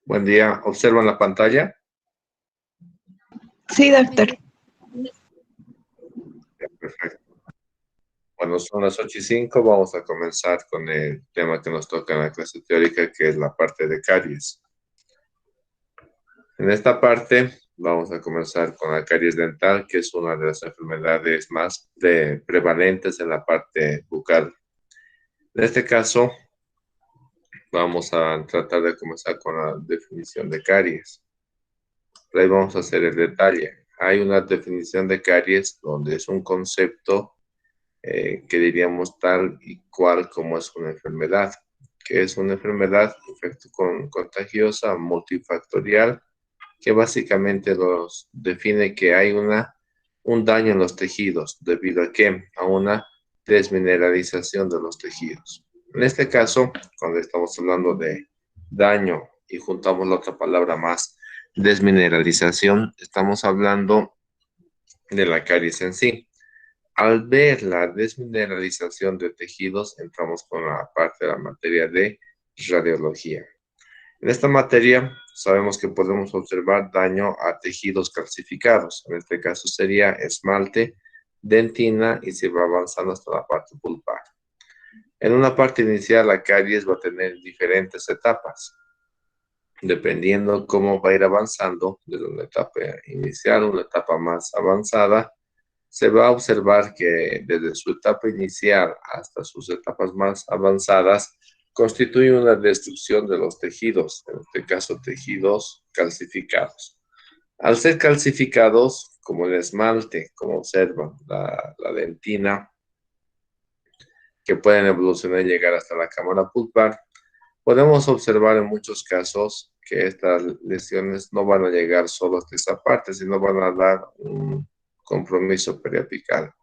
Buen día. ¿Observan la pantalla? Sí, doctor. Ya, perfecto. Bueno, son las 8:05. Vamos a comenzar con el tema que nos toca en la clase teórica, que es la parte de caries. En esta parte vamos a comenzar con la caries dental, que es una de las enfermedades más prevalentes en la parte bucal. En este caso, vamos a tratar de comenzar con la definición de caries. Ahí vamos a hacer el detalle. Hay una definición de caries donde es un concepto que diríamos tal y cual como es una enfermedad, que es una enfermedad contagiosa multifactorial, que básicamente nos define que hay un daño en los tejidos, debido a que a una desmineralización de los tejidos. En este caso, cuando estamos hablando de daño y juntamos la otra palabra más, desmineralización, estamos hablando de la caries en sí. Al ver la desmineralización de tejidos, entramos con la parte de la materia de radiología. En esta materia sabemos que podemos observar daño a tejidos calcificados. En este caso sería esmalte, dentina y se va avanzando hasta la parte pulpar. En una parte inicial la caries va a tener diferentes etapas, dependiendo cómo va a ir avanzando desde una etapa inicial a una etapa más avanzada. Se va a observar que desde su etapa inicial hasta sus etapas más avanzadas constituye una destrucción de los tejidos, en este caso tejidos calcificados. Al ser calcificados, como el esmalte, como observan, la dentina, que pueden evolucionar y llegar hasta la cámara pulpar, podemos observar en muchos casos que estas lesiones no van a llegar solo hasta esa parte, sino van a dar un compromiso periapical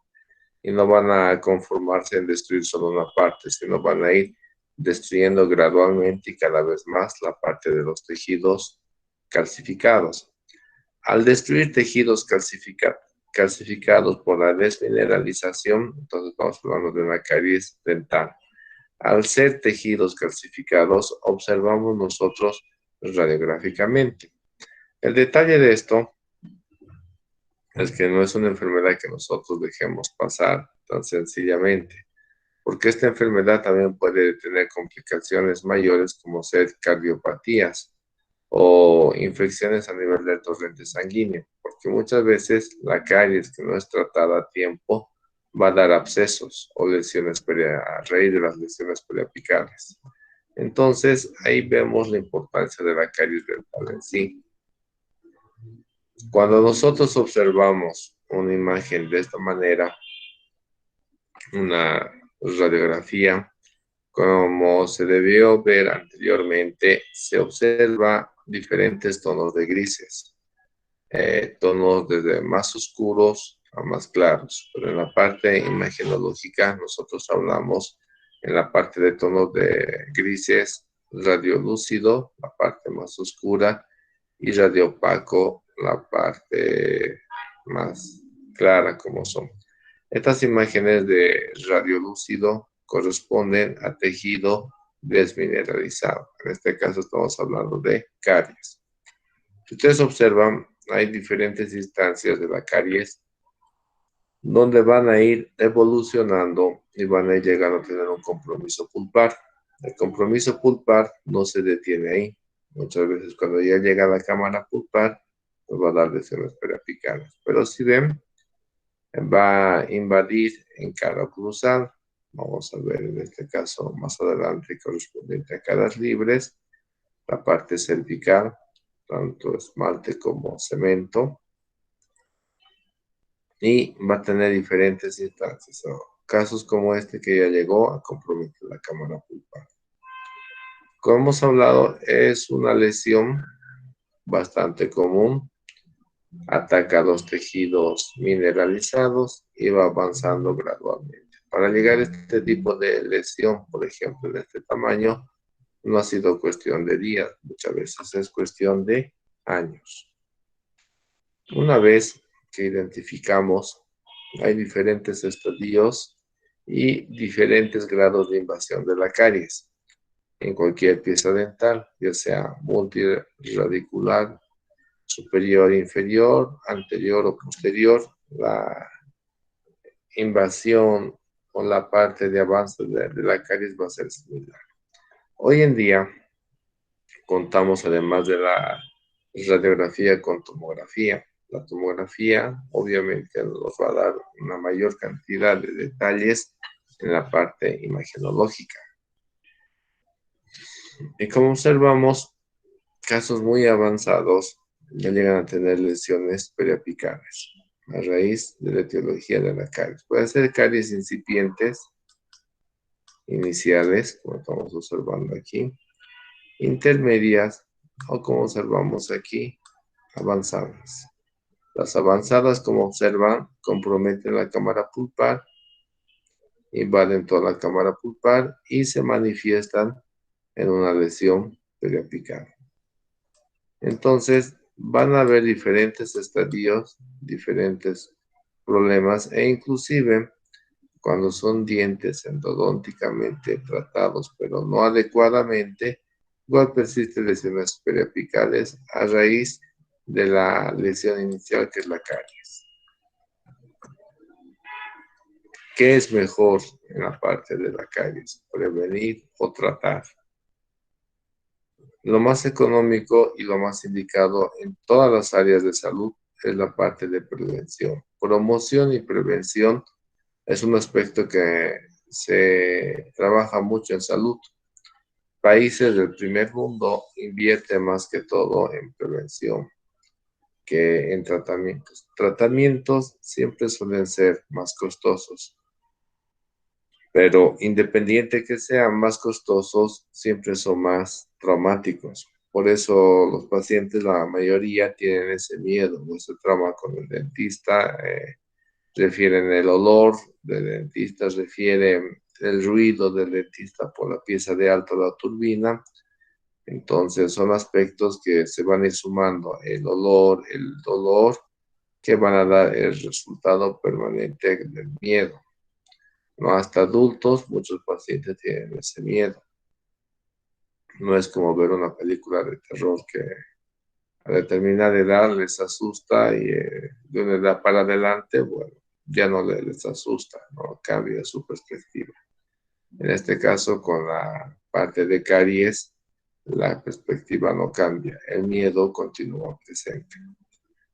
y no van a conformarse en destruir solo una parte, sino van a ir destruyendo gradualmente y cada vez más la parte de los tejidos calcificados. Al destruir tejidos calcificados por la desmineralización, entonces estamos hablando de una caries dental. Al ser tejidos calcificados, observamos nosotros radiográficamente. El detalle de esto es que no es una enfermedad que nosotros dejemos pasar tan sencillamente, porque esta enfermedad también puede tener complicaciones mayores como ser cardiopatías o infecciones a nivel del torrente sanguíneo, porque muchas veces la caries que no es tratada a tiempo va a dar abscesos o lesiones a raíz de las lesiones periapicales. Entonces, ahí vemos la importancia de la caries dental en sí. Cuando nosotros observamos una imagen de esta manera, una radiografía, como se debió ver anteriormente, se observa diferentes tonos de grises, tonos desde más oscuros a más claros, pero en la parte imagenológica nosotros hablamos en la parte de tonos de grises, radiolúcido, la parte más oscura, y radiopaco, la parte más clara como son. Estas imágenes de radiolúcido corresponden a tejido desmineralizado. En este caso estamos hablando de caries. Si ustedes observan, hay diferentes instancias de la caries donde van a ir evolucionando y van a ir llegando a tener un compromiso pulpar. El compromiso pulpar no se detiene ahí. Muchas veces cuando ya llega a la cámara pulpar, nos va a dar lesiones periapicales. Pero si ven, va a invadir en cara oclusal. Vamos a ver en este caso más adelante correspondiente a caras libres, la parte cervical, tanto esmalte como cemento, y va a tener diferentes instancias. Casos como este que ya llegó a comprometer la cámara pulpar. Como hemos hablado, es una lesión bastante común, ataca a los tejidos mineralizados y va avanzando gradualmente. Para llegar a este tipo de lesión, por ejemplo, de este tamaño, no ha sido cuestión de días, muchas veces es cuestión de años. Una vez que identificamos, hay diferentes estadios y diferentes grados de invasión de la caries. en cualquier pieza dental, ya sea multiradicular, superior, inferior, anterior o posterior. La invasión o la parte de avance de la caries va a ser similar. Hoy en día contamos además de la radiografía con tomografía. La tomografía obviamente nos va a dar una mayor cantidad de detalles en la parte imagenológica. Y como observamos, casos muy avanzados ya llegan a tener lesiones periapicales a raíz de la etiología de la caries. Pueden ser caries incipientes, iniciales, como estamos observando aquí, intermedias o como observamos aquí, avanzadas. Las avanzadas, como observan, comprometen la cámara pulpar, invaden toda la cámara pulpar y se manifiestan en una lesión periapical. Entonces, van a haber diferentes estadios, diferentes problemas e inclusive cuando son dientes endodónticamente tratados, pero no adecuadamente, igual persisten lesiones periapicales a raíz de la lesión inicial que es la caries. ¿Qué es mejor en la parte de la caries? ¿Prevenir o tratar? Lo más económico y lo más indicado en todas las áreas de salud es la parte de prevención. Promoción y prevención es un aspecto que se trabaja mucho en salud. Países del primer mundo invierten más que todo en prevención que en tratamientos. Tratamientos siempre suelen ser más costosos, pero independiente que sean más costosos, siempre son más traumáticos. Por eso los pacientes, la mayoría, tienen ese miedo o ese trauma con el dentista. Refieren el olor del dentista, refieren el ruido del dentista por la pieza de alto de la turbina. Entonces son aspectos que se van a ir sumando, el olor, el dolor, que van a dar el resultado permanente del miedo. No, hasta adultos, muchos pacientes tienen ese miedo. No es como ver una película de terror que a determinada edad les asusta y de una edad para adelante, bueno, ya no les asusta, no cambia su perspectiva. En este caso, con la parte de caries, la perspectiva no cambia, el miedo continúa presente.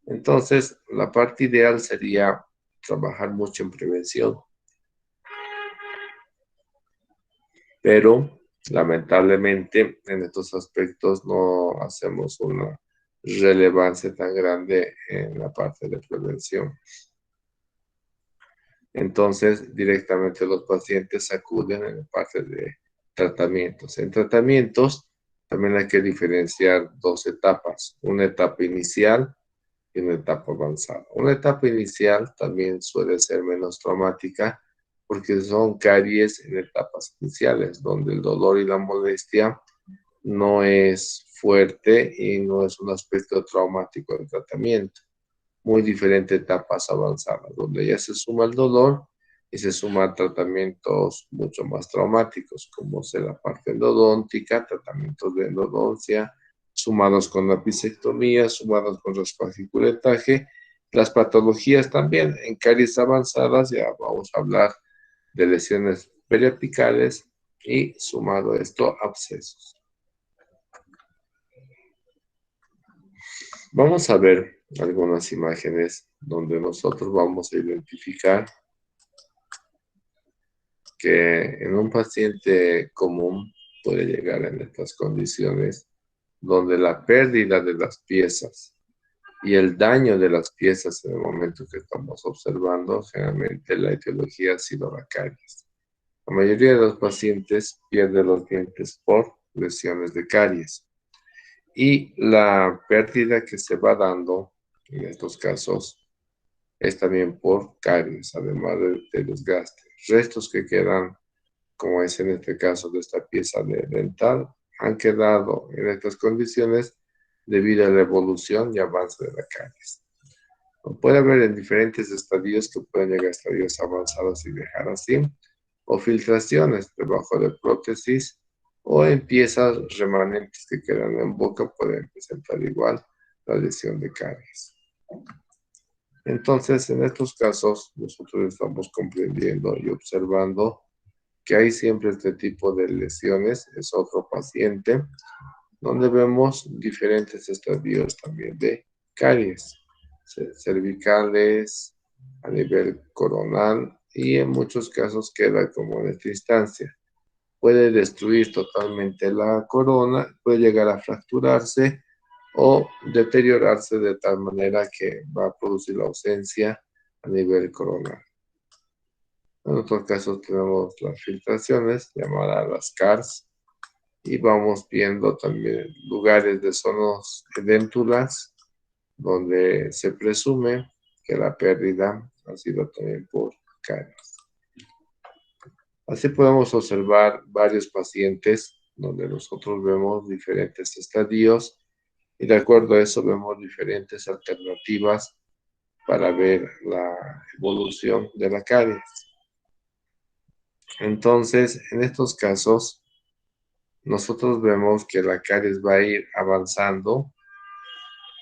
Entonces, la parte ideal sería trabajar mucho en prevención, pero lamentablemente en estos aspectos no hacemos una relevancia tan grande en la parte de prevención. Entonces, directamente los pacientes acuden en la parte de tratamientos. En tratamientos también hay que diferenciar dos etapas, una etapa inicial y una etapa avanzada. Una etapa inicial también suele ser menos traumática porque son caries en etapas iniciales, donde el dolor y la molestia no es fuerte y no es un aspecto traumático del tratamiento. Muy diferente a etapas avanzadas, donde ya se suma el dolor y se suman tratamientos mucho más traumáticos, como ser la parte endodóntica, tratamientos de endodoncia, sumados con la pisectomía, sumados con raspajiculetaje. Las patologías también, en caries avanzadas ya vamos a hablar de lesiones periapicales y sumado a esto, abscesos. Vamos a ver algunas imágenes donde nosotros vamos a identificar que en un paciente común puede llegar en estas condiciones donde la pérdida de las piezas y el daño de las piezas en el momento que estamos observando, generalmente la etiología ha sido la caries. La mayoría de los pacientes pierden los dientes por lesiones de caries. Y la pérdida que se va dando en estos casos es también por caries, además de desgaste. Restos que quedan, como es en este caso de esta pieza de dental, han quedado en estas condiciones debido a la evolución y avance de la caries. Puede haber en diferentes estadios que pueden llegar a estadios avanzados y dejar así, o filtraciones debajo de prótesis o en piezas remanentes que quedan en boca pueden presentar igual la lesión de caries. Entonces, en estos casos, nosotros estamos comprendiendo y observando que hay siempre este tipo de lesiones. Es otro paciente donde vemos diferentes estadios también de caries, cervicales, a nivel coronal, y en muchos casos queda como en esta instancia. Puede destruir totalmente la corona, puede llegar a fracturarse o deteriorarse de tal manera que va a producir la ausencia a nivel coronal. En otros casos tenemos las filtraciones, llamadas las CARS, y vamos viendo también lugares de zonas edéntulas donde se presume que la pérdida ha sido también por caries. Así podemos observar varios pacientes donde nosotros vemos diferentes estadios y de acuerdo a eso vemos diferentes alternativas para ver la evolución de la caries. Entonces, en estos casos, nosotros vemos que la caries va a ir avanzando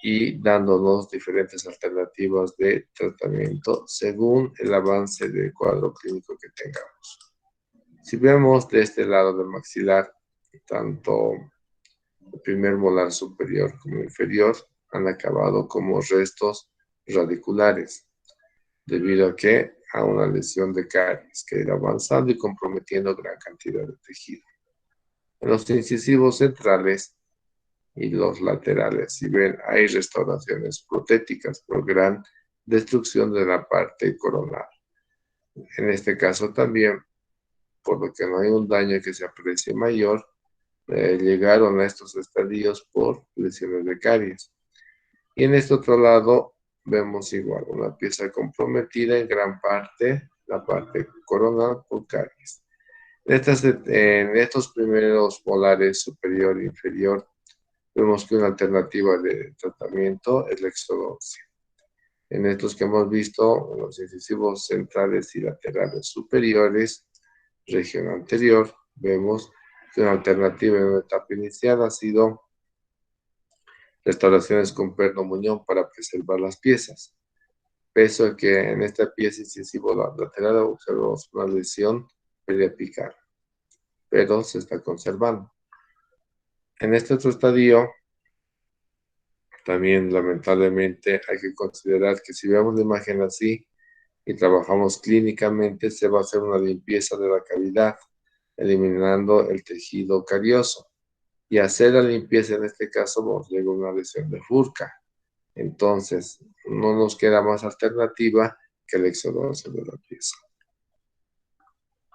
y dándonos diferentes alternativas de tratamiento según el avance del cuadro clínico que tengamos. Si vemos de este lado del maxilar, tanto el primer molar superior como inferior han acabado como restos radiculares, debido a que a una lesión de caries que irá avanzando y comprometiendo gran cantidad de tejido. En los incisivos centrales y los laterales, si ven, hay restauraciones protéticas por gran destrucción de la parte coronal. En este caso también, por lo que no hay un daño que se aprecie mayor, llegaron a estos estadios por lesiones de caries. Y en este otro lado vemos igual una pieza comprometida en gran parte, la parte coronal por caries. En estos primeros molares superior e inferior, vemos que una alternativa de tratamiento es la exodoncia. En estos que hemos visto, los incisivos centrales y laterales superiores, región anterior, vemos que una alternativa en una etapa inicial ha sido restauraciones con perno muñón para preservar las piezas. Pese a que en esta pieza incisivo lateral observamos una lesión periapical, pero se está conservando. En este otro estadio, también lamentablemente hay que considerar que si vemos la imagen así y trabajamos clínicamente, se va a hacer una limpieza de la cavidad, eliminando el tejido carioso. Y hacer la limpieza en este caso nos llega una lesión de furca. Entonces, no nos queda más alternativa que el exodoncia de la pieza.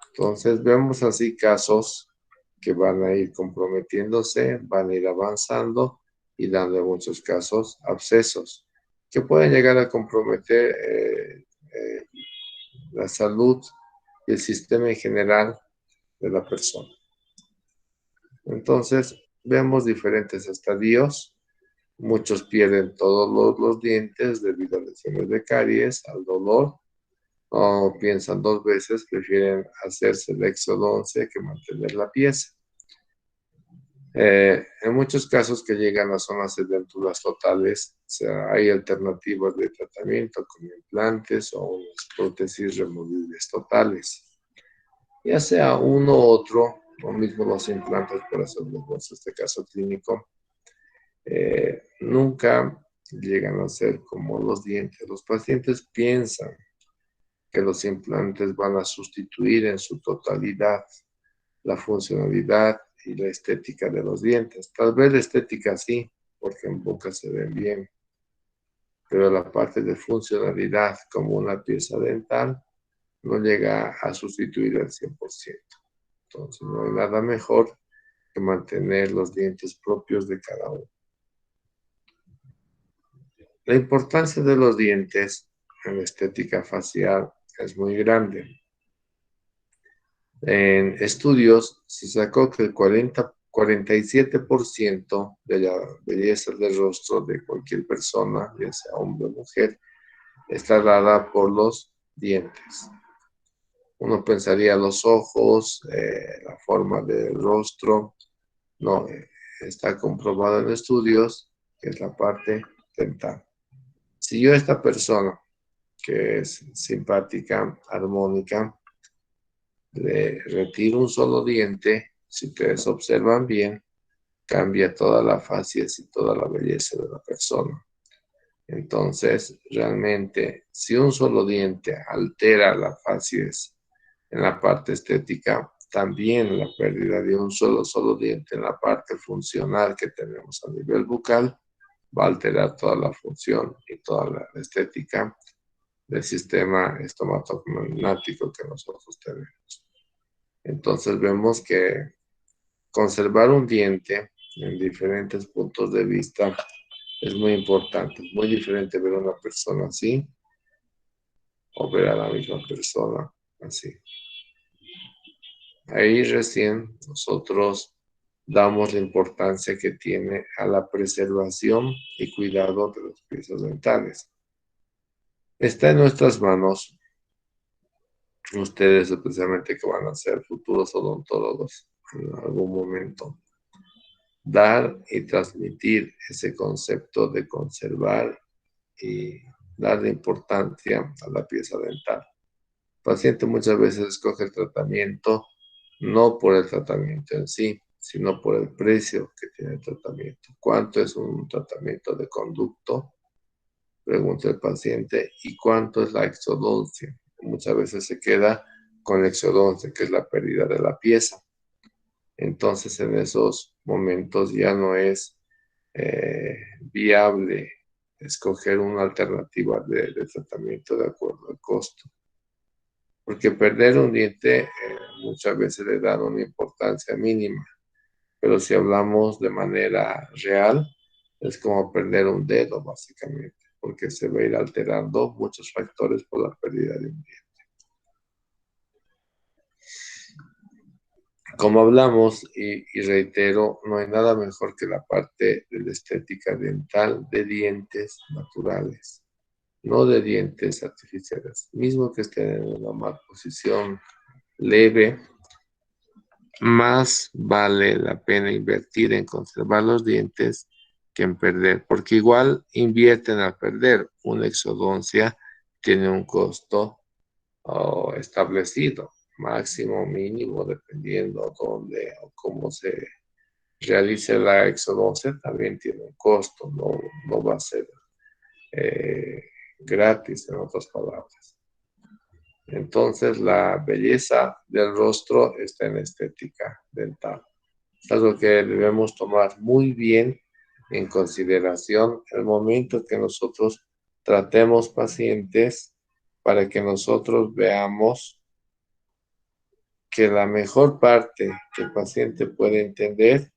Entonces, vemos así casos que van a ir comprometiéndose, van a ir avanzando y dando en muchos casos abscesos que pueden llegar a comprometer la salud y el sistema en general de la persona. Entonces, vemos diferentes estadios. Muchos pierden todos los dientes debido a lesiones de caries, al dolor, o piensan dos veces, prefieren hacerse la exodoncia que mantener la pieza. En muchos casos que llegan a zonas edéntulas totales, o sea, hay alternativas de tratamiento como implantes o unas prótesis removibles totales. Ya sea uno u otro, o mismo los implantes por hacer este caso clínico, nunca llegan a ser como los dientes. Los pacientes piensan que los implantes van a sustituir en su totalidad la funcionalidad y la estética de los dientes. Tal vez la estética sí, porque en boca se ven bien, pero la parte de funcionalidad como una pieza dental no llega a sustituir al 100%. Entonces no hay nada mejor que mantener los dientes propios de cada uno. La importancia de los dientes en la estética facial es muy grande. En estudios se sacó que el 47% de la belleza del rostro de cualquier persona, ya sea hombre o mujer, está dada por los dientes. Uno pensaría los ojos, la forma del rostro, No, está comprobado en estudios que es la parte dental. Si yo a esta persona, que es simpática, armónica, le retiro un solo diente, si ustedes observan bien, cambia toda la facies y toda la belleza de la persona. Entonces, realmente, si un solo diente altera la facies en la parte estética, también la pérdida de un solo diente en la parte funcional que tenemos a nivel bucal va a alterar toda la función y toda la estética del sistema estomatognático que nosotros tenemos. Entonces vemos que conservar un diente en diferentes puntos de vista es muy importante. Es muy diferente ver a una persona así o ver a la misma persona así. Ahí recién nosotros damos la importancia que tiene a la preservación y cuidado de los piezas dentales. Está en nuestras manos, ustedes especialmente que van a ser futuros odontólogos en algún momento, dar y transmitir ese concepto de conservar y darle importancia a la pieza dental. El paciente muchas veces escoge el tratamiento no por el tratamiento en sí, sino por el precio que tiene el tratamiento. ¿Cuánto es un tratamiento de conducto? Pregunta el paciente. ¿Y cuánto es la exodoncia? Muchas veces se queda con la exodoncia, que es la pérdida de la pieza. Entonces, en esos momentos ya no es viable escoger una alternativa de tratamiento de acuerdo al costo. Porque perder un diente muchas veces le dan una importancia mínima, pero si hablamos de manera real, es como perder un dedo básicamente, porque se va a ir alterando muchos factores por la pérdida de un diente. Como hablamos y reitero, no hay nada mejor que la parte de la estética dental de dientes naturales, no de dientes artificiales. Mismo que estén en una malposición leve, más vale la pena invertir en conservar los dientes que en perder, porque igual invierten a perder. Una exodoncia tiene un costo establecido, máximo, mínimo, dependiendo dónde o cómo se realice la exodoncia, también tiene un costo, no va a ser eh, gratis, en otras palabras. Entonces, la belleza del rostro está en la estética dental. Es algo que debemos tomar muy bien en consideración el momento que nosotros tratemos pacientes para que nosotros veamos que la mejor parte que el paciente puede entender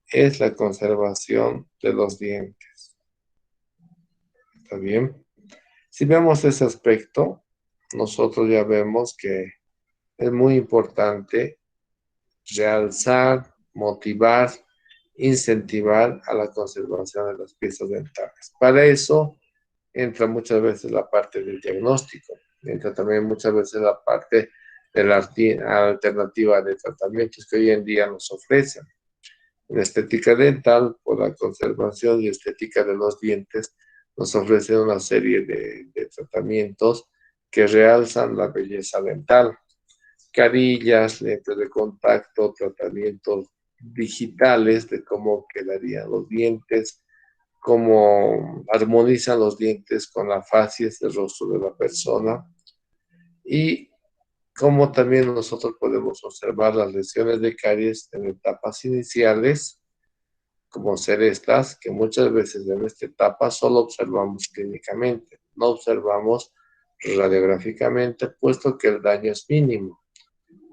es la conservación de los dientes. ¿Está bien? Si vemos ese aspecto, nosotros ya vemos que es muy importante realzar, motivar, incentivar a la conservación de las piezas dentales. Para eso entra muchas veces la parte del diagnóstico, entra también muchas veces la parte de la alternativa de tratamientos que hoy en día nos ofrecen. En estética dental, por la conservación y estética de los dientes, nos ofrecen una serie de tratamientos que realzan la belleza dental. Carillas, lentes de contacto, tratamientos digitales de cómo quedarían los dientes, cómo armonizan los dientes con la facies del rostro de la persona y cómo también nosotros podemos observar las lesiones de caries en etapas iniciales, como ser estas, que muchas veces en esta etapa solo observamos clínicamente, no observamos radiográficamente, puesto que el daño es mínimo,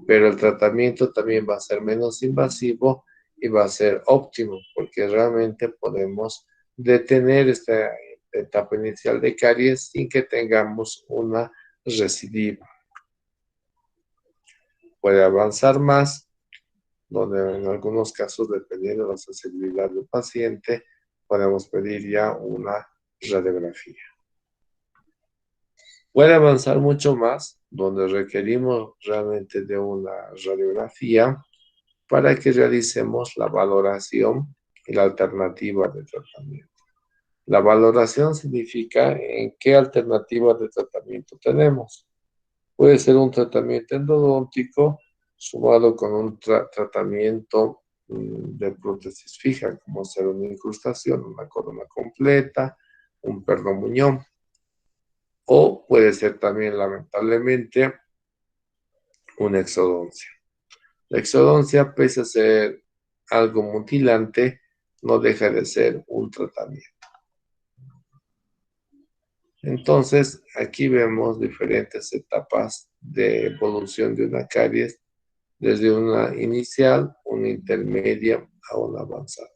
pero el tratamiento también va a ser menos invasivo y va a ser óptimo, porque realmente podemos detener esta etapa inicial de caries sin que tengamos una recidiva. Puede avanzar más, donde en algunos casos, dependiendo de la sensibilidad del paciente, podemos pedir ya una radiografía. Puede avanzar mucho más, donde requerimos realmente de una radiografía, para que realicemos la valoración y la alternativa de tratamiento. La valoración significa en qué alternativa de tratamiento tenemos. Puede ser un tratamiento endodóntico sumado con un tratamiento de prótesis fija, como ser una incrustación, una corona completa, un pernomuñón. O puede ser también, lamentablemente, una exodoncia. La exodoncia, pese a ser algo mutilante, no deja de ser un tratamiento. Entonces, aquí vemos diferentes etapas de evolución de una caries, desde una inicial, una intermedia a una avanzada.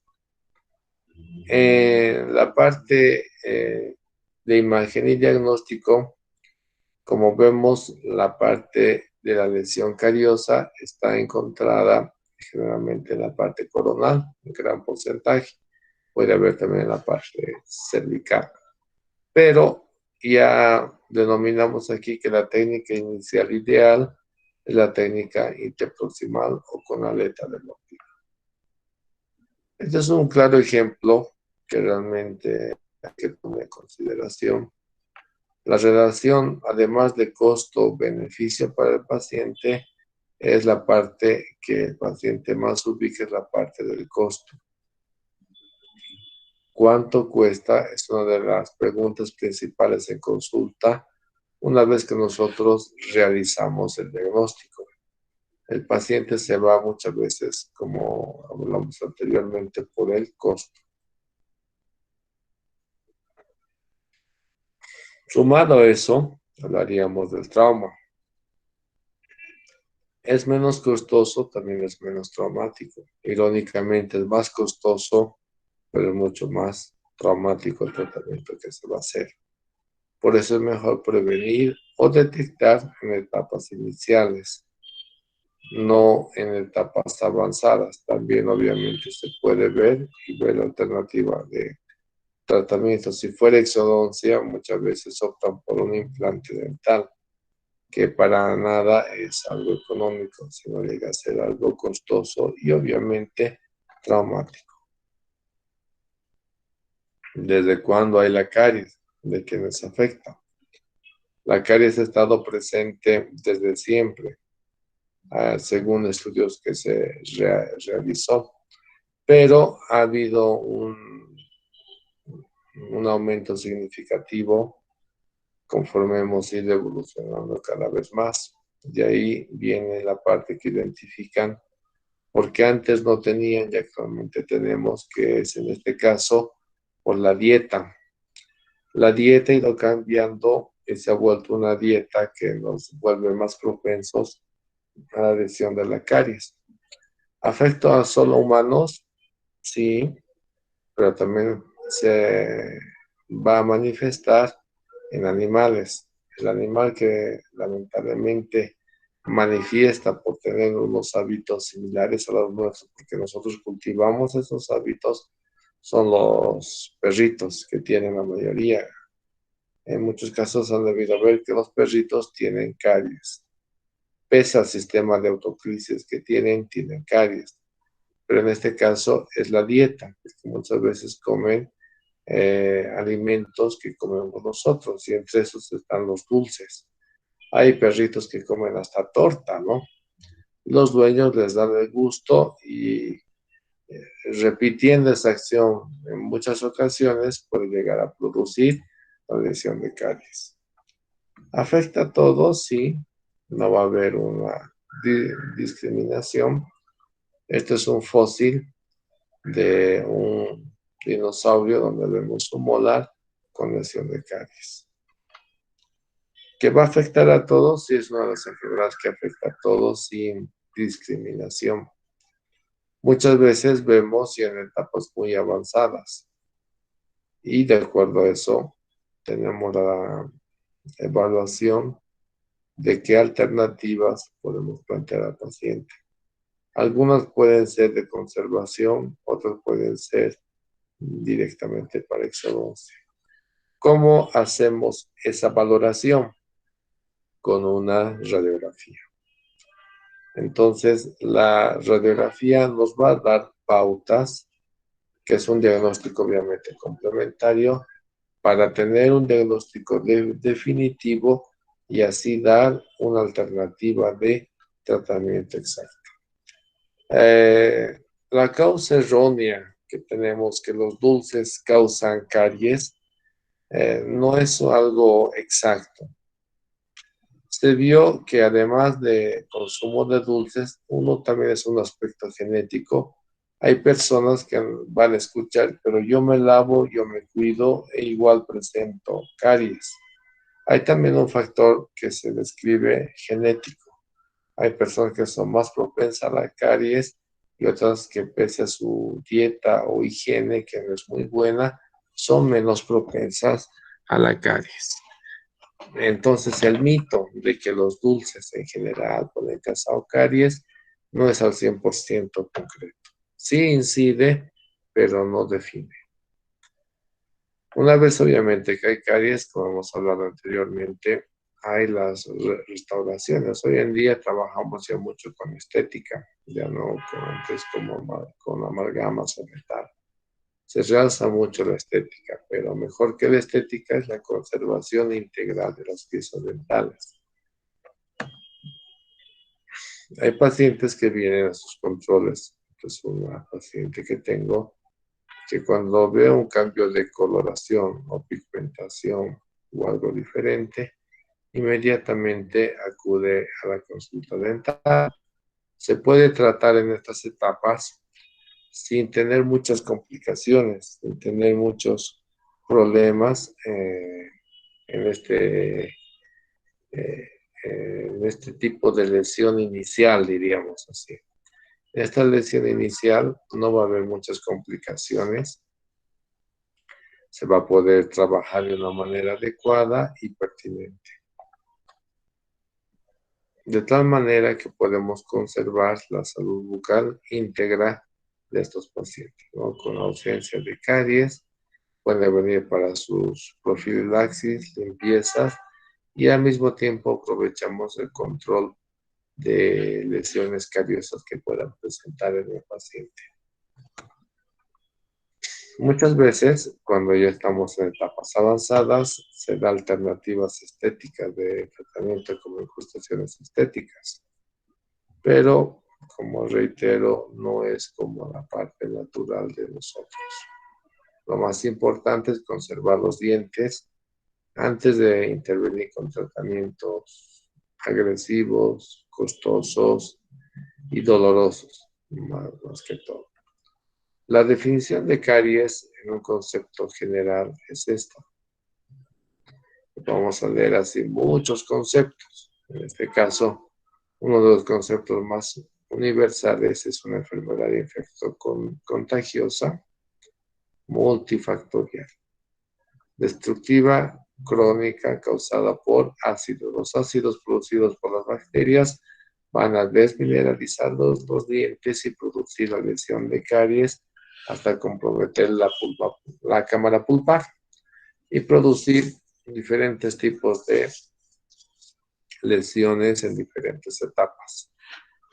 En la parte de imagen y diagnóstico, como vemos, la parte de la lesión cariosa está encontrada generalmente en la parte coronal, en gran porcentaje. Puede haber también en la parte cervical. Pero ya denominamos aquí que la técnica inicial ideal es la técnica interproximal o con aleta del óptico. Este es un claro ejemplo que realmente hay que tomar en consideración. La relación, además de costo-beneficio para el paciente, es la parte que el paciente más ubica, es la parte del costo. ¿Cuánto cuesta? Es una de las preguntas principales en consulta una vez que nosotros realizamos el diagnóstico. El paciente se va muchas veces, como hablamos anteriormente, por el costo. Sumado a eso, hablaríamos del trauma. Es menos costoso, también es menos traumático. Irónicamente, es más costoso, pero es mucho más traumático el tratamiento que se va a hacer. Por eso es mejor prevenir o detectar en etapas iniciales, no en etapas avanzadas. También obviamente se puede ver y ver la alternativa de tratamiento. Si fuera exodoncia, muchas veces optan por un implante dental, que para nada es algo económico, sino llega a ser algo costoso y obviamente traumático. ¿Desde cuándo hay la caries? ¿De quiénes afecta? La caries ha estado presente desde siempre, según estudios que se realizó, pero ha habido un aumento significativo conforme hemos ido evolucionando cada vez más. De ahí viene la parte que identifican, porque antes no tenían y actualmente tenemos, que es en este caso por la dieta. La dieta ha ido cambiando y se ha vuelto una dieta que nos vuelve más propensos a la lesión de la caries. ¿Afecta a solo humanos? Sí, pero también se va a manifestar en animales. El animal que lamentablemente manifiesta por tener unos hábitos similares a los nuestros, porque nosotros cultivamos esos hábitos, son los perritos, que tienen la mayoría. En muchos casos han debido ver que los perritos tienen caries. Pese al sistema de autocrisis que tienen caries. Pero en este caso es la dieta, porque muchas veces comen alimentos que comemos nosotros, y entre esos están los dulces. Hay perritos que comen hasta torta, ¿no? Los dueños les dan el gusto y repitiendo esa acción en muchas ocasiones puede llegar a producir la lesión de caries. ¿Afecta a todos? Sí, no va a haber una discriminación. Este es un fósil de un dinosaurio donde vemos un molar con lesión de caries. ¿Que va a afectar a todos? Sí, es una de las enfermedades que afecta a todos sin discriminación. Muchas veces vemos y en etapas muy avanzadas. Y de acuerdo a eso, tenemos la evaluación de qué alternativas podemos plantear al paciente. Algunas pueden ser de conservación, otras pueden ser directamente para exodoncia. ¿Cómo hacemos esa valoración? Con una radiografía. Entonces, la radiografía nos va a dar pautas, que es un diagnóstico obviamente complementario, para tener un diagnóstico definitivo y así dar una alternativa de tratamiento exacto. La causa errónea que tenemos, que los dulces causan caries, no es algo exacto. Se vio que además de consumo de dulces, uno también es un aspecto genético. Hay personas que van a escuchar, pero yo me lavo, yo me cuido e igual presento caries. Hay también un factor que se describe genético. Hay personas que son más propensas a la caries y otras que pese a su dieta o higiene, que no es muy buena, son menos propensas a la caries. Entonces, el mito de que los dulces en general pueden causar caries no es al 100% concreto. Sí incide, pero no define. Una vez, obviamente, que hay caries, como hemos hablado anteriormente, hay las restauraciones. Hoy en día trabajamos ya mucho con estética, ya no con antes como con amalgamas o metal. Se realza mucho la estética, pero mejor que la estética es la conservación integral de los piezas dentales. Hay pacientes que vienen a sus controles. Es una paciente que tengo que cuando ve un cambio de coloración o pigmentación o algo diferente, inmediatamente acude a la consulta dental. Se puede tratar en estas etapas sin tener muchas complicaciones, sin tener muchos problemas eh, en este tipo de lesión inicial, diríamos así. En esta lesión inicial no va a haber muchas complicaciones, se va a poder trabajar de una manera adecuada y pertinente. De tal manera que podemos conservar la salud bucal íntegra de estos pacientes, ¿no? Con ausencia de caries, puede venir para sus profilaxis, limpiezas y al mismo tiempo aprovechamos el control de lesiones cariosas que puedan presentar en el paciente. Muchas veces, cuando ya estamos en etapas avanzadas, se da alternativas estéticas de tratamiento como incrustaciones estéticas, pero, como reitero, no es como la parte natural de nosotros. Lo más importante es conservar los dientes antes de intervenir con tratamientos agresivos, costosos y dolorosos, más que todo. La definición de caries en un concepto general es esta. Vamos a leer así muchos conceptos. En este caso, uno de los conceptos más universales es una enfermedad contagiosa multifactorial, destructiva, crónica, causada por ácidos. Los ácidos producidos por las bacterias van a desmineralizar los dientes y producir la lesión de caries hasta comprometer la cámara pulpar y producir diferentes tipos de lesiones en diferentes etapas.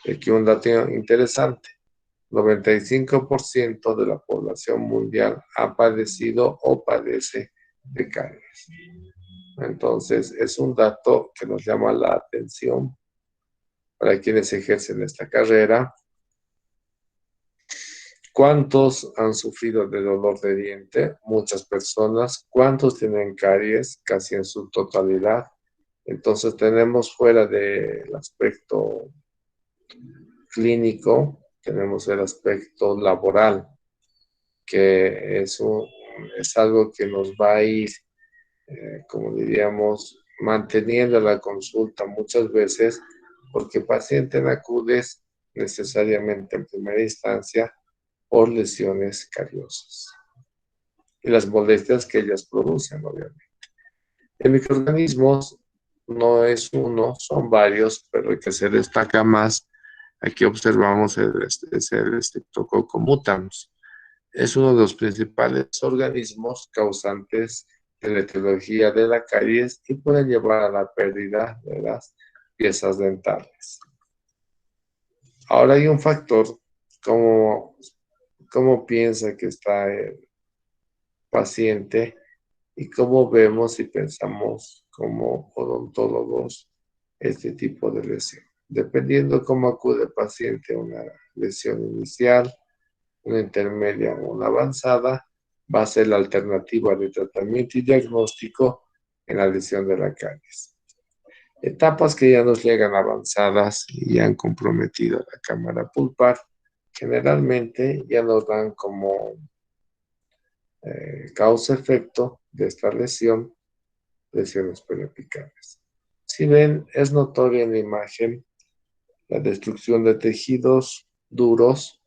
Aquí un dato interesante. 95% de la población mundial ha padecido o padece de caries. Entonces, es un dato que nos llama la atención para quienes ejercen esta carrera. ¿Cuántos han sufrido de dolor de diente? Muchas personas. ¿Cuántos tienen caries? Casi en su totalidad. Entonces tenemos fuera del aspecto clínico, tenemos el aspecto laboral, que es algo que nos va a ir, como diríamos, manteniendo la consulta muchas veces, porque paciente acudes necesariamente en primera instancia por lesiones cariosas y las molestias que ellas producen, obviamente. En microorganismos no es uno, son varios, pero el que se destaca más, aquí observamos es el Streptococcus mutans. Es uno de los principales organismos causantes de la etiología de la caries y pueden llevar a la pérdida de las piezas dentales. Ahora hay un factor, como cómo piensa que está el paciente y cómo vemos y pensamos como odontólogos este tipo de lesión. Dependiendo cómo acude el paciente a una lesión inicial, una intermedia o una avanzada, va a ser la alternativa de tratamiento y diagnóstico en la lesión de la caries. Etapas que ya nos llegan avanzadas y han comprometido la cámara pulpar, generalmente ya nos dan como causa-efecto de esta lesión, lesiones periapicales. Si ven, es notoria en la imagen la destrucción de tejidos duros,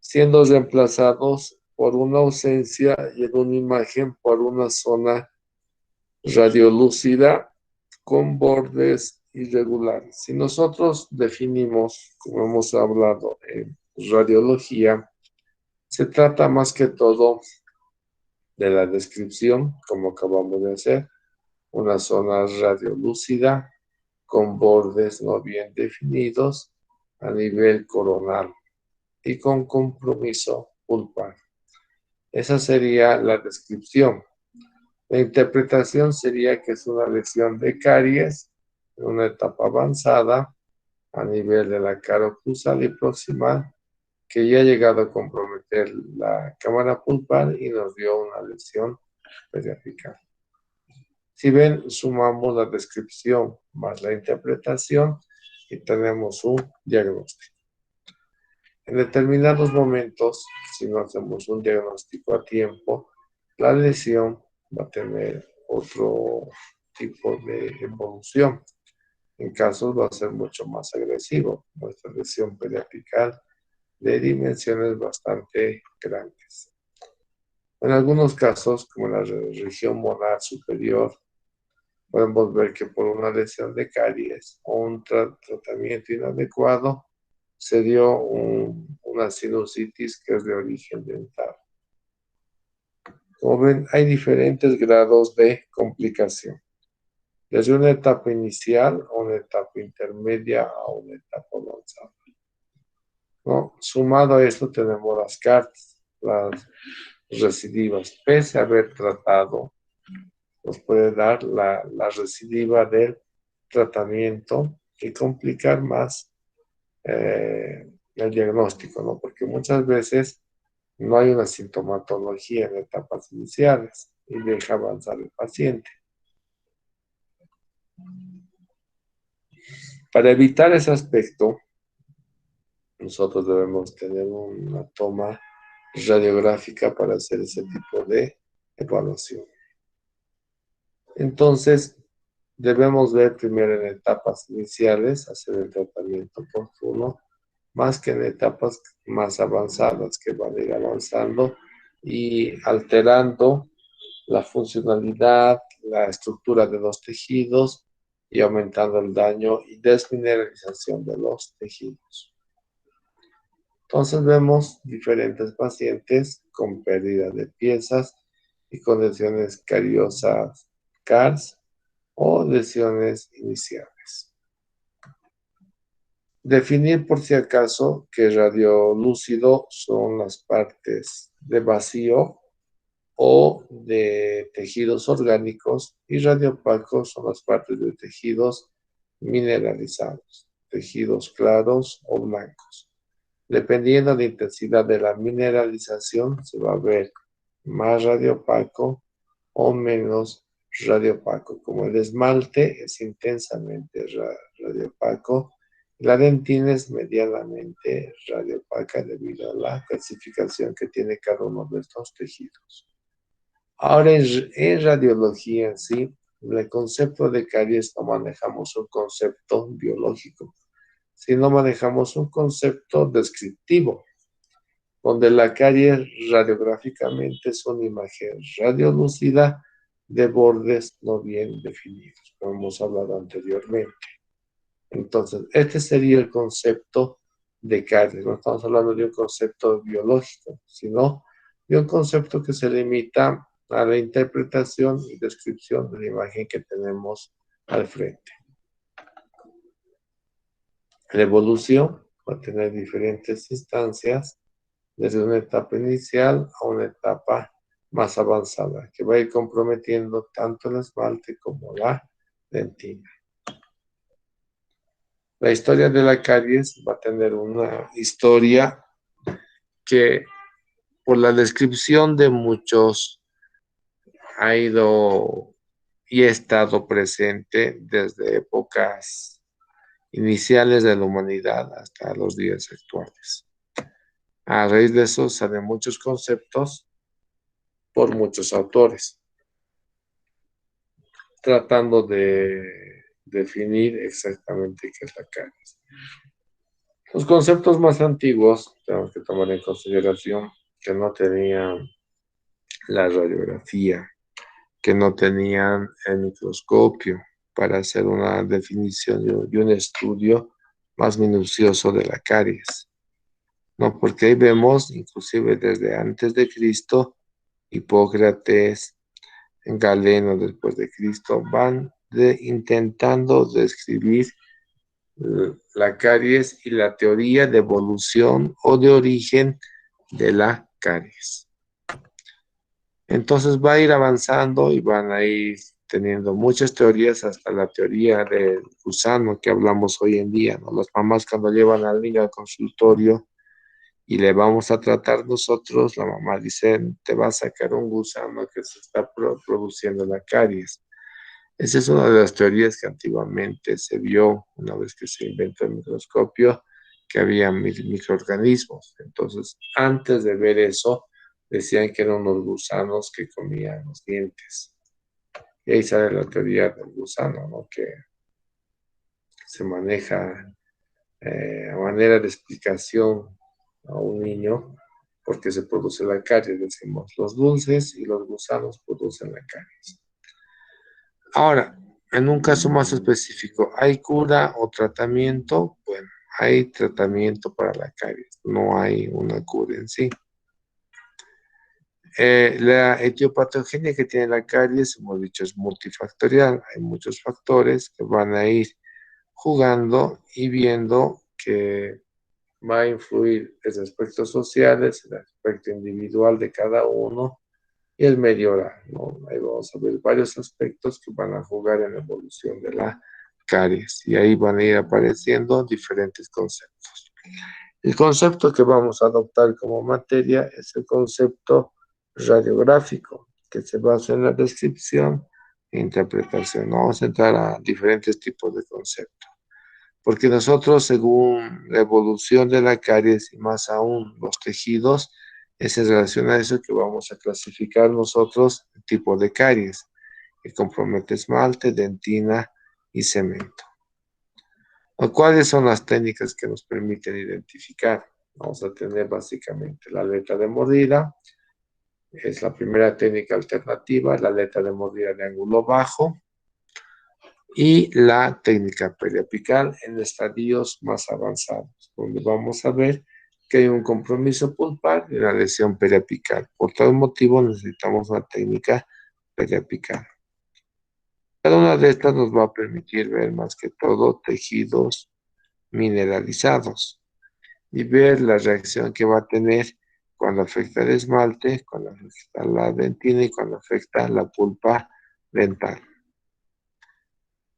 siendo reemplazados por una ausencia y en una imagen por una zona radiolúcida con bordes irregulares. Si nosotros definimos, como hemos hablado en radiología, se trata más que todo de la descripción, como acabamos de hacer, una zona radiolúcida con bordes no bien definidos a nivel coronal y con compromiso pulpar. Esa sería la descripción. La interpretación sería que es una lesión de caries en una etapa avanzada a nivel de la cara oclusal y proximal que ya ha llegado a comprometer la cámara pulpar y nos dio una lesión periapical. Si ven, sumamos la descripción más la interpretación y tenemos un diagnóstico. En determinados momentos, si no hacemos un diagnóstico a tiempo, la lesión va a tener otro tipo de evolución. En casos va a ser mucho más agresivo, nuestra lesión periapical de dimensiones bastante grandes. En algunos casos, como la región molar superior, podemos ver que por una lesión de caries o un tratamiento inadecuado se dio una sinusitis que es de origen dental. Como ven, hay diferentes grados de complicación, desde una etapa inicial a una etapa intermedia a una etapa avanzada, ¿no? Sumado a esto tenemos las CARTs, las recidivas, pese a haber tratado, nos puede dar la recidiva del tratamiento y complicar más el diagnóstico, ¿no? Porque muchas veces no hay una sintomatología en etapas iniciales y deja avanzar el paciente. Para evitar ese aspecto, nosotros debemos tener una toma radiográfica para hacer ese tipo de evaluación. Entonces, debemos ver primero en etapas iniciales, hacer el tratamiento oportuno, más que en etapas más avanzadas que van a ir avanzando y alterando la funcionalidad, la estructura de los tejidos y aumentando el daño y desmineralización de los tejidos. Entonces vemos diferentes pacientes con pérdida de piezas y con lesiones cariosas CARS o lesiones iniciales. Definir por si acaso que radiolúcido son las partes de vacío o de tejidos orgánicos y radioopacos son las partes de tejidos mineralizados, tejidos claros o blancos. Dependiendo de la intensidad de la mineralización, se va a ver más radiopaco o menos radiopaco. Como el esmalte es intensamente radiopaco, la dentina es medianamente radiopaca debido a la calcificación que tiene cada uno de estos tejidos. Ahora, en radiología en sí, el concepto de caries no manejamos un concepto biológico, sino manejamos un concepto descriptivo, donde la caries radiográficamente es una imagen radiolúcida de bordes no bien definidos, como hemos hablado anteriormente. Entonces, este sería el concepto de caries. No estamos hablando de un concepto biológico, sino de un concepto que se limita a la interpretación y descripción de la imagen que tenemos al frente. La evolución va a tener diferentes instancias, desde una etapa inicial a una etapa más avanzada, que va a ir comprometiendo tanto el esmalte como la dentina. La historia de la caries va a tener una historia que, por la descripción de muchos, ha ido y ha estado presente desde épocas iniciales de la humanidad hasta los días actuales. A raíz de eso salen muchos conceptos por muchos autores, tratando de definir exactamente qué es la caries. Los conceptos más antiguos tenemos que tomar en consideración que no tenían la radiografía, que no tenían el microscopio para hacer una definición y un estudio más minucioso de la caries, ¿no? Porque ahí vemos, inclusive desde antes de Cristo, Hipócrates, Galeno después de Cristo, van intentando describir la caries y la teoría de evolución o de origen de la caries. Entonces va a ir avanzando y van a ir teniendo muchas teorías hasta la teoría del gusano que hablamos hoy en día, ¿no? Las mamás cuando llevan al niño al consultorio y le vamos a tratar nosotros, la mamá dice, te va a sacar un gusano que se está produciendo la caries. Esa es una de las teorías que antiguamente se vio una vez que se inventó el microscopio, que había microorganismos. Entonces, antes de ver eso, decían que eran unos gusanos que comían los dientes. Y ahí sale la teoría del gusano, ¿no? Que se maneja a manera de explicación a un niño porque se produce la caries. Decimos, los dulces y los gusanos producen la caries. Ahora, en un caso más específico, ¿hay cura o tratamiento? Bueno, hay tratamiento para la caries, no hay una cura en sí. La etiopatogenia que tiene la caries, hemos dicho, es multifactorial. Hay muchos factores que van a ir jugando y viendo que va a influir los aspectos sociales, el aspecto individual de cada uno y el medio oral, ¿no? Ahí vamos a ver varios aspectos que van a jugar en la evolución de la caries y ahí van a ir apareciendo diferentes conceptos. El concepto que vamos a adoptar como materia es el concepto radiográfico, que se basa en la descripción e interpretación. Vamos a entrar a diferentes tipos de conceptos, porque nosotros, según la evolución de la caries y más aún los tejidos, es en relación a eso que vamos a clasificar nosotros el tipo de caries, que compromete esmalte, dentina y cemento. ¿Cuáles son las técnicas que nos permiten identificar? Vamos a tener básicamente la letra de mordida, es la primera técnica alternativa, la letra de mordida de ángulo bajo, y la técnica periapical en estadios más avanzados, donde vamos a ver que hay un compromiso pulpar y una lesión periapical. Por tal motivo necesitamos una técnica periapical. Cada una de estas nos va a permitir ver más que todo tejidos mineralizados y ver la reacción que va a tener cuando afecta el esmalte, cuando afecta la dentina y cuando afecta la pulpa dental.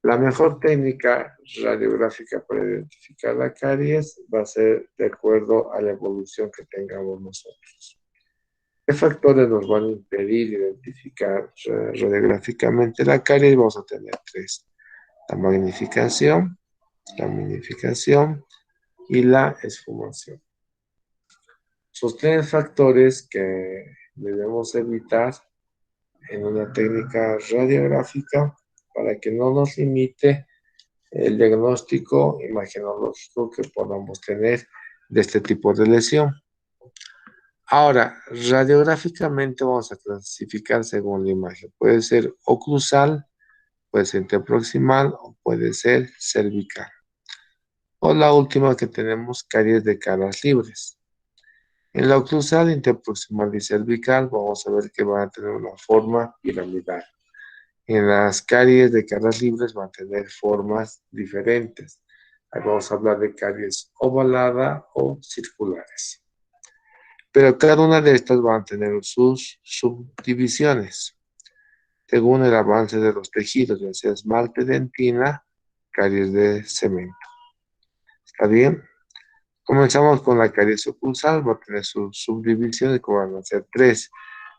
La mejor técnica radiográfica para identificar la caries va a ser de acuerdo a la evolución que tengamos nosotros. ¿Qué factores nos van a impedir identificar radiográficamente la caries? Vamos a tener tres: la magnificación, la minificación y la esfumación. Son tres factores que debemos evitar en una técnica radiográfica para que no nos limite el diagnóstico imagenológico que podamos tener de este tipo de lesión. Ahora, radiográficamente vamos a clasificar según la imagen. Puede ser oclusal, puede ser interproximal o puede ser cervical. O la última que tenemos, caries de caras libres. En la oclusal, interproximal y cervical vamos a ver que van a tener una forma piramidal. En las caries de caras libres van a tener formas diferentes. Ahí vamos a hablar de caries ovalada o circulares. Pero cada una de estas van a tener sus subdivisiones, según el avance de los tejidos, ya sea esmalte, dentina, caries de cemento. ¿Está bien? Comenzamos con la caries oclusal, va a tener sus subdivisiones, que van a ser tres: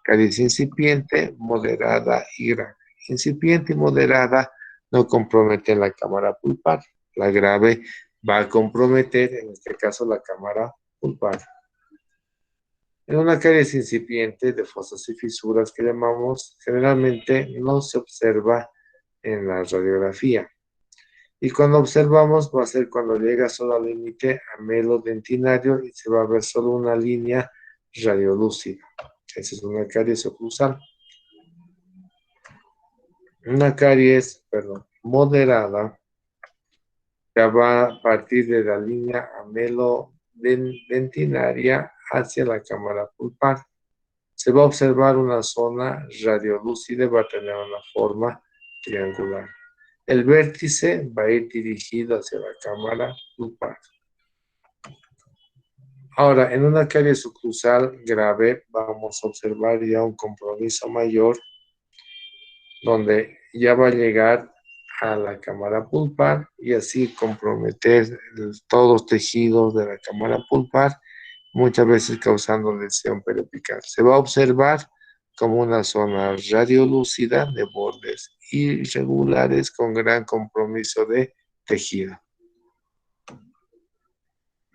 caries incipiente, moderada y grave. Incipiente y moderada no comprometen la cámara pulpar. La grave va a comprometer, en este caso, la cámara pulpar. En una caries incipiente de fosas y fisuras que llamamos, generalmente no se observa en la radiografía. Y cuando observamos va a ser cuando llega solo al límite amelodentinario y se va a ver solo una línea radiolúcida. Esa es una caries oclusal. Una caries, moderada, ya va a partir de la línea amelodentinaria hacia la cámara pulpar. Se va a observar una zona radiolúcida y va a tener una forma triangular. El vértice va a ir dirigido hacia la cámara pulpar. Ahora, en una caries oclusal grave vamos a observar ya un compromiso mayor donde ya va a llegar a la cámara pulpar y así comprometer todos los tejidos de la cámara pulpar, muchas veces causando lesión periopical. Se va a observar como una zona radiolúcida de bordes irregulares con gran compromiso de tejido.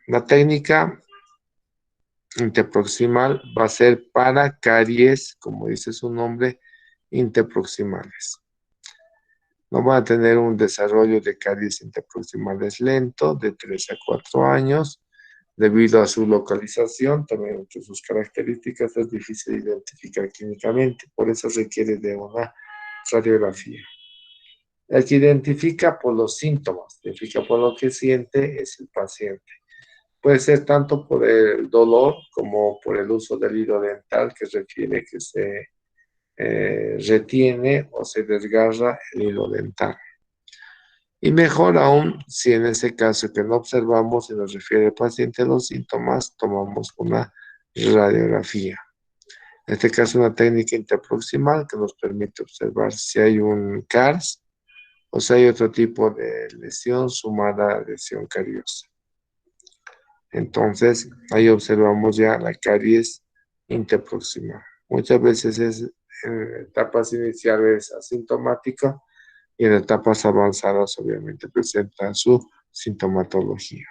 La técnica interproximal va a ser para caries, como dice su nombre, interproximales. No van a tener un desarrollo de caries interproximales lento de 3 a 4 años. Debido a su localización, también entre sus características, es difícil identificar clínicamente, por eso requiere de una radiografía. El que identifica por los síntomas, identifica por lo que siente, es el paciente. Puede ser tanto por el dolor como por el uso del hilo dental, que refiere que se retiene o se desgarra el hilo dental. Y mejor aún, si en ese caso que no observamos y nos refiere el paciente a los síntomas, tomamos una radiografía. En este caso, una técnica interproximal que nos permite observar si hay un CARS o si hay otro tipo de lesión sumada a lesión cariosa. Entonces, ahí observamos ya la caries interproximal. Muchas veces es en etapas iniciales asintomática y en etapas avanzadas obviamente presenta su sintomatología.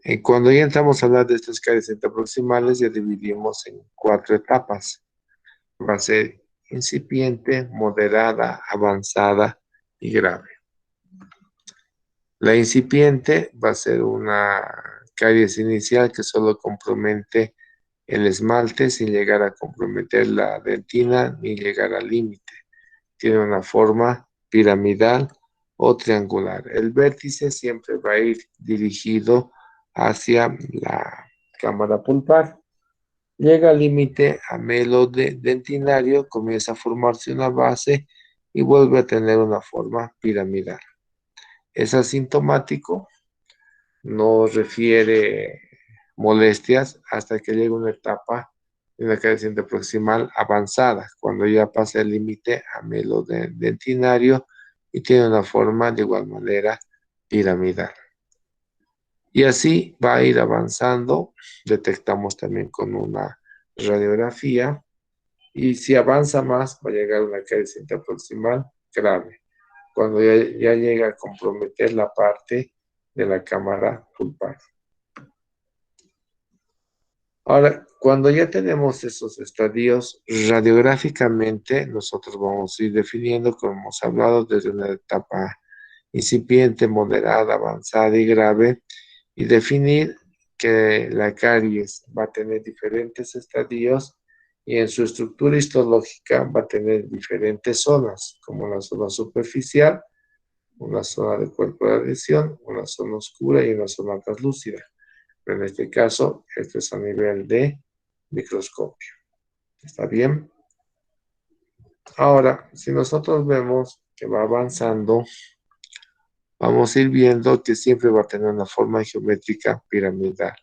Y cuando ya entramos a hablar de estas caries interproximales, ya dividimos en 4 etapas. Va a ser incipiente, moderada, avanzada y grave. La incipiente va a ser una caries inicial que solo compromete el esmalte sin llegar a comprometer la dentina ni llegar al límite. Tiene una forma piramidal o triangular. El vértice siempre va a ir dirigido hacia la cámara pulpar. Llega al límite amelodentinario, comienza a formarse una base y vuelve a tener una forma piramidal. Es asintomático, no refiere molestias hasta que llega una etapa en la caries interproximal avanzada, cuando ya pasa el límite amelodentinario y tiene una forma de igual manera piramidal. Y así va a ir avanzando, detectamos también con una radiografía, y si avanza más va a llegar a una caries interproximal grave, cuando ya llega a comprometer la parte de la cámara pulpar. Ahora, cuando ya tenemos esos estadios, radiográficamente nosotros vamos a ir definiendo, como hemos hablado, desde una etapa incipiente, moderada, avanzada y grave, y definir que la caries va a tener diferentes estadios y en su estructura histológica va a tener diferentes zonas, como la zona superficial, una zona del cuerpo de adhesión, una zona oscura y una zona translúcida. Pero en este caso, esto es a nivel de microscopio. ¿Está bien? Ahora, si nosotros vemos que va avanzando vamos a ir viendo que siempre va a tener una forma geométrica piramidal,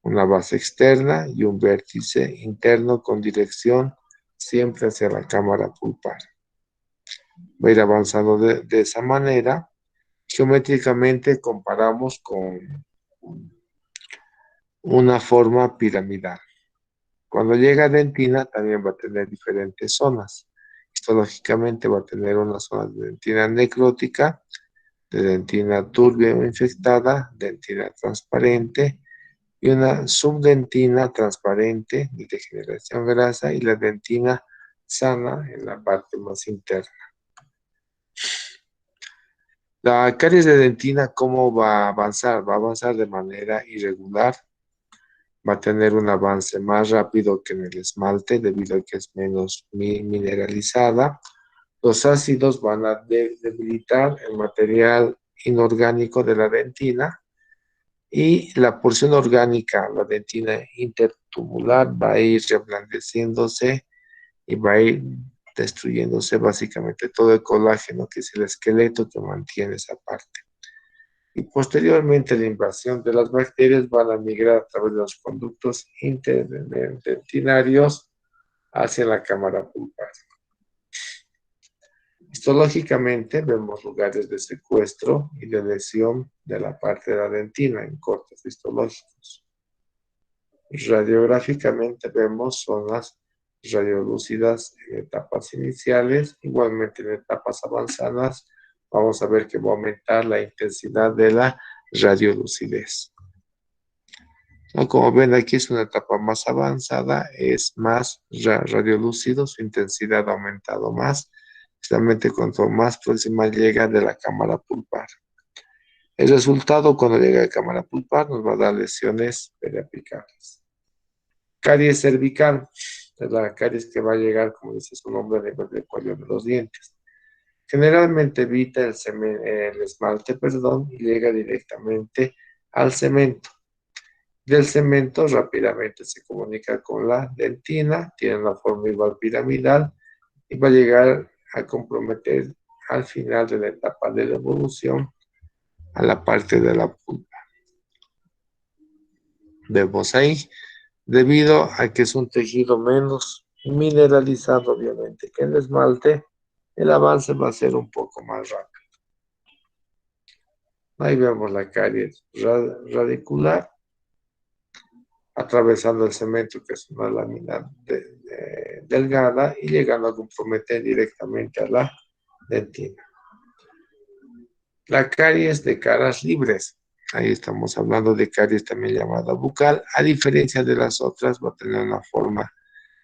una base externa y un vértice interno con dirección siempre hacia la cámara pulpar. Va a ir avanzando de esa manera. Geométricamente comparamos con una forma piramidal. Cuando llega a dentina también va a tener diferentes zonas. Histológicamente va a tener una zona de dentina necrótica, de dentina turbia o infectada, dentina transparente y una subdentina transparente de degeneración grasa y la dentina sana en la parte más interna. La caries de dentina, ¿cómo va a avanzar? Va a avanzar de manera irregular, va a tener un avance más rápido que en el esmalte debido a que es menos mineralizada. Los ácidos van a debilitar el material inorgánico de la dentina y la porción orgánica, la dentina intertumular, va a ir reblandeciéndose y va a ir destruyéndose básicamente todo el colágeno, que es el esqueleto que mantiene esa parte. Y posteriormente la invasión de las bacterias van a migrar a través de los conductos interdentinarios hacia la cámara pulpar. Histológicamente vemos lugares de secuestro y de lesión de la parte de la dentina en cortes histológicos. Radiográficamente vemos zonas radiolúcidas en etapas iniciales, igualmente en etapas avanzadas vamos a ver que va a aumentar la intensidad de la radiolucidez. ¿No? Como ven, aquí es una etapa más avanzada, es más radiolúcido, su intensidad ha aumentado más, especialmente cuanto más próxima llega de la cámara pulpar. El resultado cuando llega a la cámara pulpar nos va a dar lesiones periapicales. Caries cervical, es la caries que va a llegar, como dice su nombre, a nivel del cuello de los dientes. Generalmente evita el esmalte, y llega directamente al cemento. Del cemento rápidamente se comunica con la dentina, tiene una forma igual piramidal y va a llegar a comprometer al final de la etapa de la evolución a la parte de la pulpa. Vemos ahí, debido a que es un tejido menos mineralizado, obviamente, que el esmalte, el avance va a ser un poco más rápido. Ahí vemos la caries radicular atravesando el cemento, que es una lámina delgada, y llegando a comprometer directamente a la dentina. La caries de caras libres. Ahí estamos hablando de caries también llamada bucal. A diferencia de las otras, va a tener una forma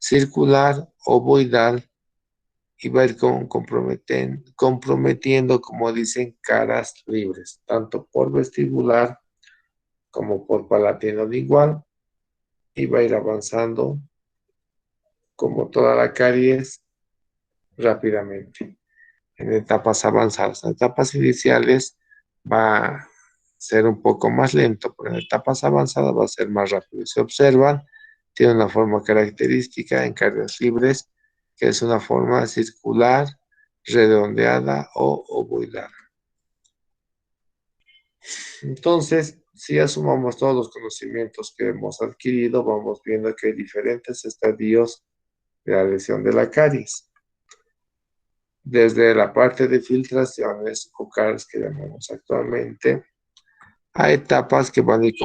circular, ovoidal, y va a ir comprometiendo, como dicen, caras libres, tanto por vestibular como por palatino de igual, y va a ir avanzando como toda la caries rápidamente en etapas avanzadas. En etapas iniciales va a ser un poco más lento, pero en etapas avanzadas va a ser más rápido. Se observan, tiene una forma característica en caries libres, que es una forma circular, redondeada o ovoidal. Entonces, si asumamos todos los conocimientos que hemos adquirido, vamos viendo que hay diferentes estadios de la lesión de la caries. Desde la parte de filtraciones o caries que llamamos actualmente, a etapas que van a ir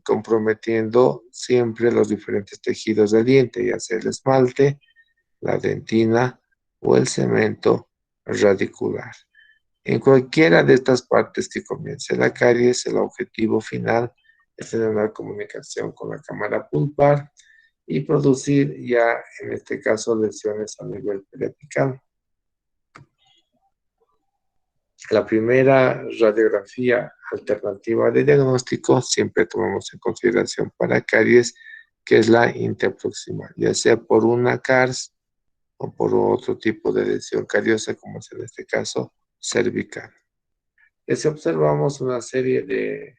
comprometiendo siempre los diferentes tejidos del diente, ya sea el esmalte, la dentina o el cemento radicular. En cualquiera de estas partes que comience la caries, el objetivo final es tener una comunicación con la cámara pulpar y producir ya, en este caso, lesiones a nivel periapical. La primera radiografía alternativa de diagnóstico siempre tomamos en consideración para caries, que es la interproximal, ya sea por una CARS o por otro tipo de lesión cariosa, como es en este caso cervical. Si observamos una serie de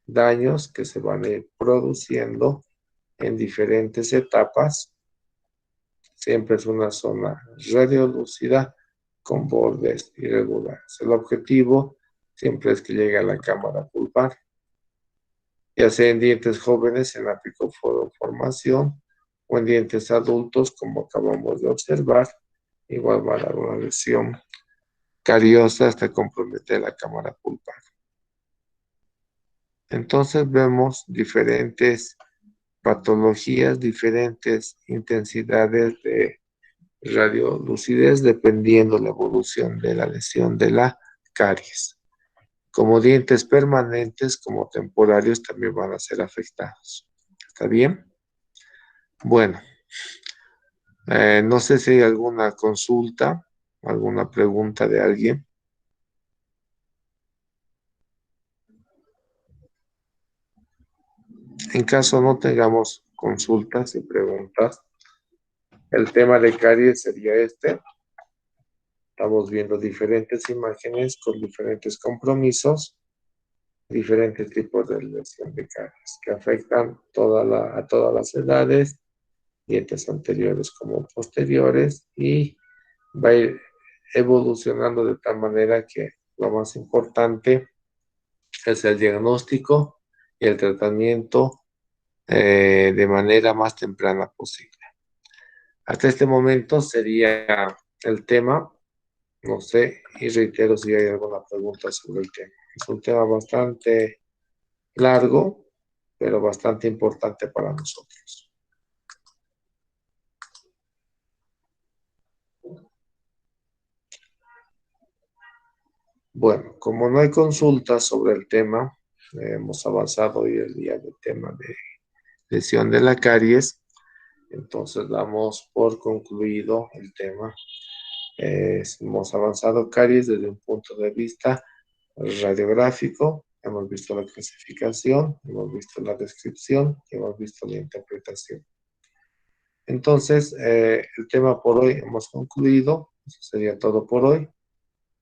daños que se van a ir produciendo en diferentes etapas, siempre es una zona radiolúcida con bordes irregulares. El objetivo siempre es que llegue a la cámara pulpar, ya sea en dientes jóvenes en la formación o en dientes adultos, como acabamos de observar. Igual va a dar una lesión cariosa hasta comprometer la cámara pulpar. Entonces vemos diferentes patologías, diferentes intensidades de radiolucidez dependiendo la evolución de la lesión de la caries. Como dientes permanentes, como temporarios, también van a ser afectados. ¿Está bien? Bueno, no sé si hay alguna consulta, alguna pregunta de alguien. En caso no tengamos consultas y preguntas, el tema de caries sería este. Estamos viendo diferentes imágenes con diferentes compromisos, diferentes tipos de lesión de caries que afectan a todas las edades, dientes anteriores como posteriores, y va a ir evolucionando de tal manera que lo más importante es el diagnóstico y el tratamiento de manera más temprana posible. Hasta este momento sería el tema. No sé, y reitero si hay alguna pregunta sobre el tema. Es un tema bastante largo, pero bastante importante para nosotros. Bueno, como no hay consultas sobre el tema, hemos avanzado hoy el día del tema de lesión de la caries, entonces damos por concluido el tema. Hemos avanzado caries desde un punto de vista radiográfico, hemos visto la clasificación, hemos visto la descripción y hemos visto la interpretación. Entonces, el tema por hoy hemos concluido. Eso sería todo por hoy.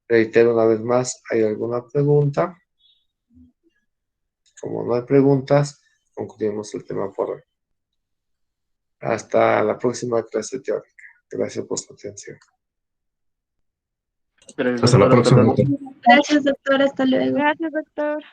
Reitero una vez más, ¿hay alguna pregunta? Como no hay preguntas, concluimos el tema por hoy. Hasta la próxima clase teórica. Gracias por su atención. Gracias, Hasta la doctor. Hasta próxima. luego. Gracias, doctor. Hasta luego. Gracias, doctor.